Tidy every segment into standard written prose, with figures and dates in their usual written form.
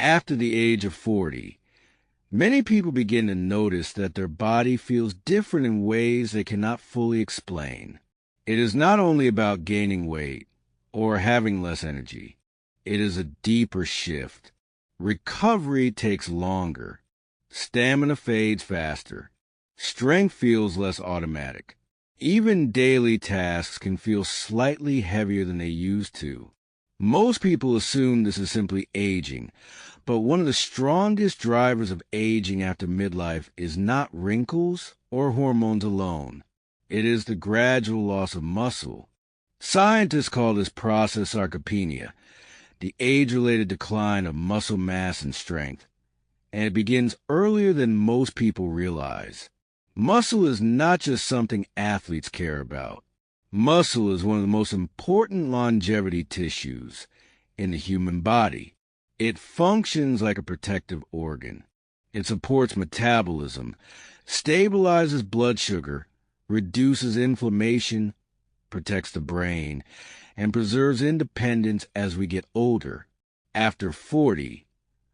After the age of 40, many people begin to notice that their body feels different in ways they cannot fully explain. It is not only about gaining weight or having less energy. It is a deeper shift. Recovery takes longer. Stamina fades faster. Strength feels less automatic. Even daily tasks can feel slightly heavier than they used to. Most people assume this is simply aging, but one of the strongest drivers of aging after midlife is not wrinkles or hormones alone. It is the gradual loss of muscle. Scientists call this process sarcopenia, the age-related decline of muscle mass and strength, and it begins earlier than most people realize. Muscle is not just something athletes care about. Muscle is one of the most important longevity tissues in the human body. It functions like a protective organ. It supports metabolism, stabilizes blood sugar, reduces inflammation, protects the brain, and preserves independence as we get older. After 40,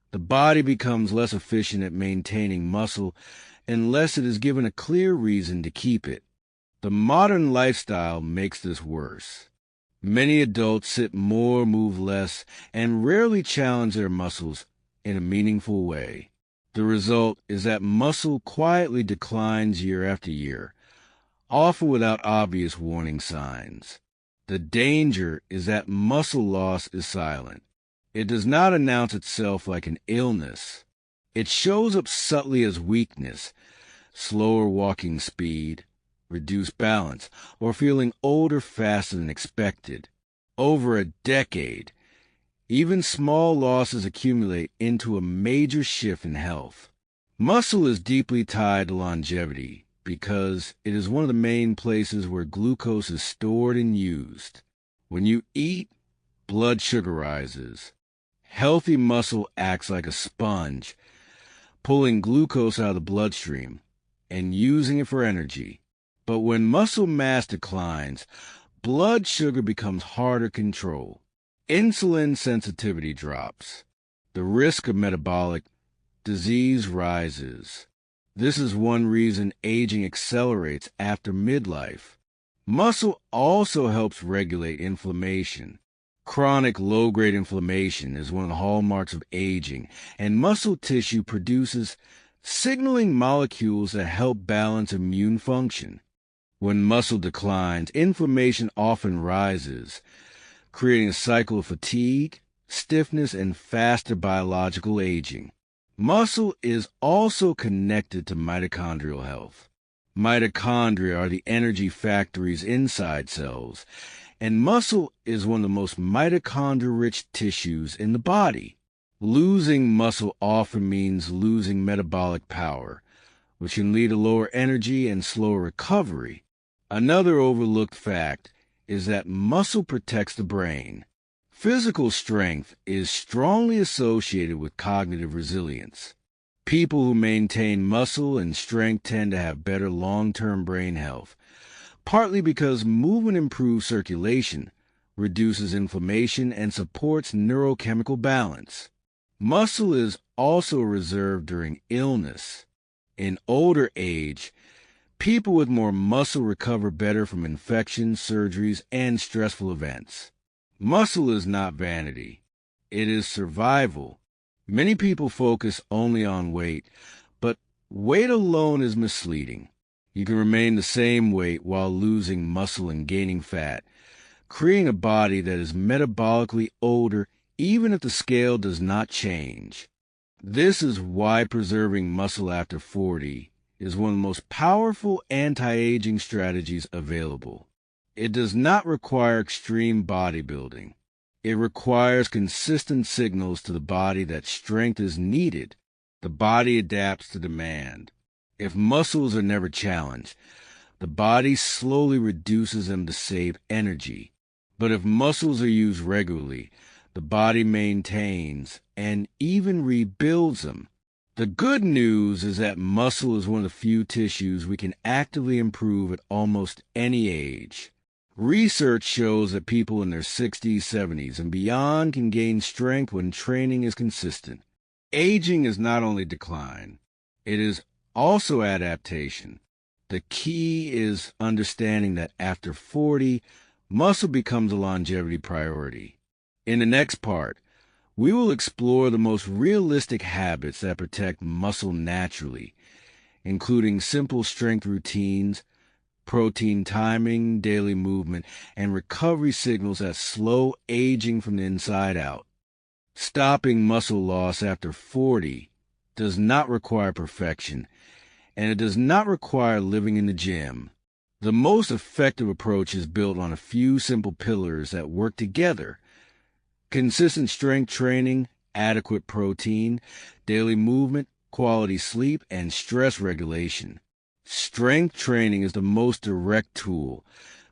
the body becomes less efficient at maintaining muscle unless it is given a clear reason to keep it. The modern lifestyle makes this worse. Many adults sit more, move less, and rarely challenge their muscles in a meaningful way. The result is that muscle quietly declines year after year, often without obvious warning signs. The danger is that muscle loss is silent. It does not announce itself like an illness. It shows up subtly as weakness, slower walking speed, reduced balance, or feeling older faster than expected. Over a decade, even small losses accumulate into a major shift in health. Muscle is deeply tied to longevity because it is one of the main places where glucose is stored and used. When you eat, blood sugar rises. Healthy muscle acts like a sponge, pulling glucose out of the bloodstream and using it for energy. But when muscle mass declines, blood sugar becomes harder to control. Insulin sensitivity drops. The risk of metabolic disease rises. This is one reason aging accelerates after midlife. Muscle also helps regulate inflammation. Chronic low-grade inflammation is one of the hallmarks of aging, and muscle tissue produces signaling molecules that help balance immune function. When muscle declines, inflammation often rises, creating a cycle of fatigue, stiffness, and faster biological aging. Muscle is also connected to mitochondrial health. Mitochondria are the energy factories inside cells, and muscle is one of the most mitochondria-rich tissues in the body. Losing muscle often means losing metabolic power, which can lead to lower energy and slower recovery. Another overlooked fact is that muscle protects the brain. Physical strength is strongly associated with cognitive resilience. People who maintain muscle and strength tend to have better long-term brain health, partly because movement improves circulation, reduces inflammation, and supports neurochemical balance. Muscle is also reserved during illness. In older age, people with more muscle recover better from infections, surgeries, and stressful events. Muscle is not vanity. It is survival. Many people focus only on weight, but weight alone is misleading. You can remain the same weight while losing muscle and gaining fat, creating a body that is metabolically older even if the scale does not change. This is why preserving muscle after 40 is one of the most powerful anti-aging strategies available. It does not require extreme bodybuilding. It requires consistent signals to the body that strength is needed. The body adapts to demand. If muscles are never challenged, the body slowly reduces them to save energy. But if muscles are used regularly, the body maintains and even rebuilds them. The good news is that muscle is one of the few tissues we can actively improve at almost any age. Research shows that people in their 60s, 70s, and beyond can gain strength when training is consistent. Aging is not only decline, it is also adaptation. The key is understanding that after 40, muscle becomes a longevity priority. In the next part, we will explore the most realistic habits that protect muscle naturally, including simple strength routines, protein timing, daily movement, and recovery signals that slow aging from the inside out. Stopping muscle loss after 40 does not require perfection, and it does not require living in the gym. The most effective approach is built on a few simple pillars that work together: consistent strength training, adequate protein, daily movement, quality sleep, and stress regulation. Strength training is the most direct tool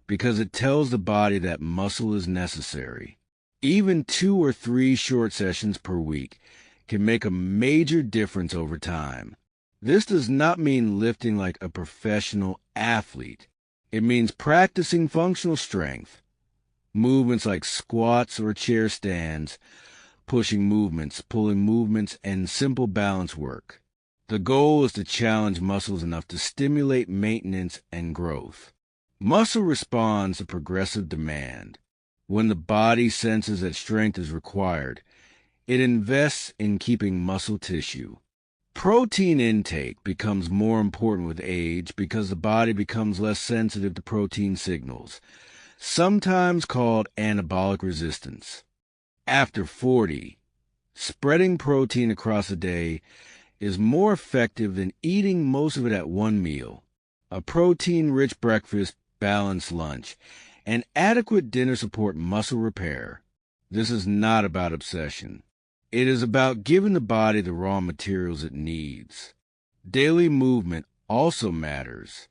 because it tells the body that muscle is necessary. Even 2 or 3 short sessions per week can make a major difference over time. This does not mean lifting like a professional athlete. It means practicing functional strength, movements like squats or chair stands, pushing movements, pulling movements, and simple balance work. The goal is to challenge muscles enough to stimulate maintenance and growth. Muscle responds to progressive demand. When the body senses that strength is required, it invests in keeping muscle tissue. Protein intake becomes more important with age because the body becomes less sensitive to protein signals, sometimes called anabolic resistance. After 40, spreading protein across the day is more effective than eating most of it at one meal. A protein-rich breakfast, balanced lunch, and adequate dinner support muscle repair. This is not about obsession. It is about giving the body the raw materials it needs. Daily movement also matters.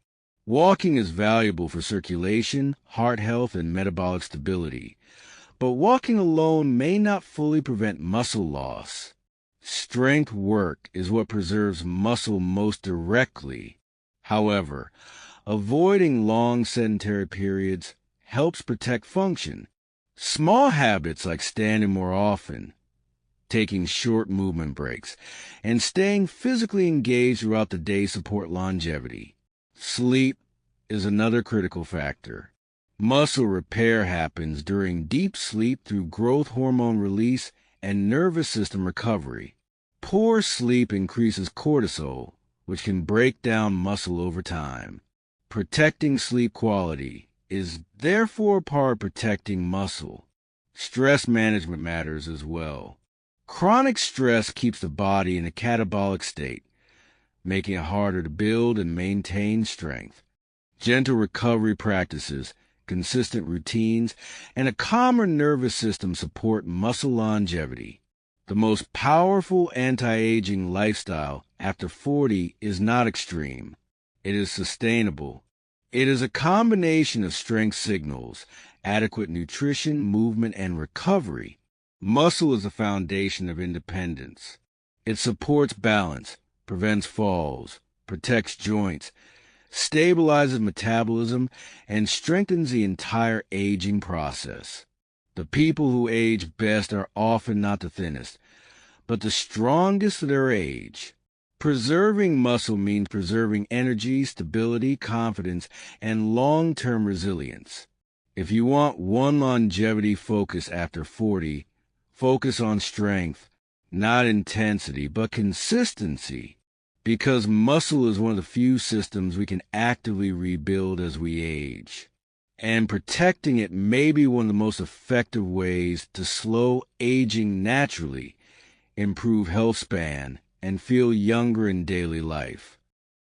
Walking is valuable for circulation, heart health, and metabolic stability. But walking alone may not fully prevent muscle loss. Strength work is what preserves muscle most directly. However, avoiding long sedentary periods helps protect function. Small habits like standing more often, taking short movement breaks, and staying physically engaged throughout the day support longevity. Sleep is another critical factor. Muscle repair happens during deep sleep through growth hormone release and nervous system recovery. Poor sleep increases cortisol, which can break down muscle over time. Protecting sleep quality is therefore part of protecting muscle. Stress management matters as well. Chronic stress keeps the body in a catabolic state, making it harder to build and maintain strength. Gentle recovery practices, consistent routines, and a calmer nervous system support muscle longevity. The most powerful anti-aging lifestyle after 40 is not extreme. It is sustainable. It is a combination of strength signals, adequate nutrition, movement, and recovery. Muscle is the foundation of independence. It supports balance, prevents falls, protects joints, stabilizes metabolism, and strengthens the entire aging process. The people who age best are often not the thinnest, but the strongest of their age. Preserving muscle means preserving energy, stability, confidence, and long-term resilience. If you want one longevity focus after 40, focus on strength, not intensity, but consistency, because muscle is one of the few systems we can actively rebuild as we age. And protecting it may be one of the most effective ways to slow aging naturally, improve health span, and feel younger in daily life.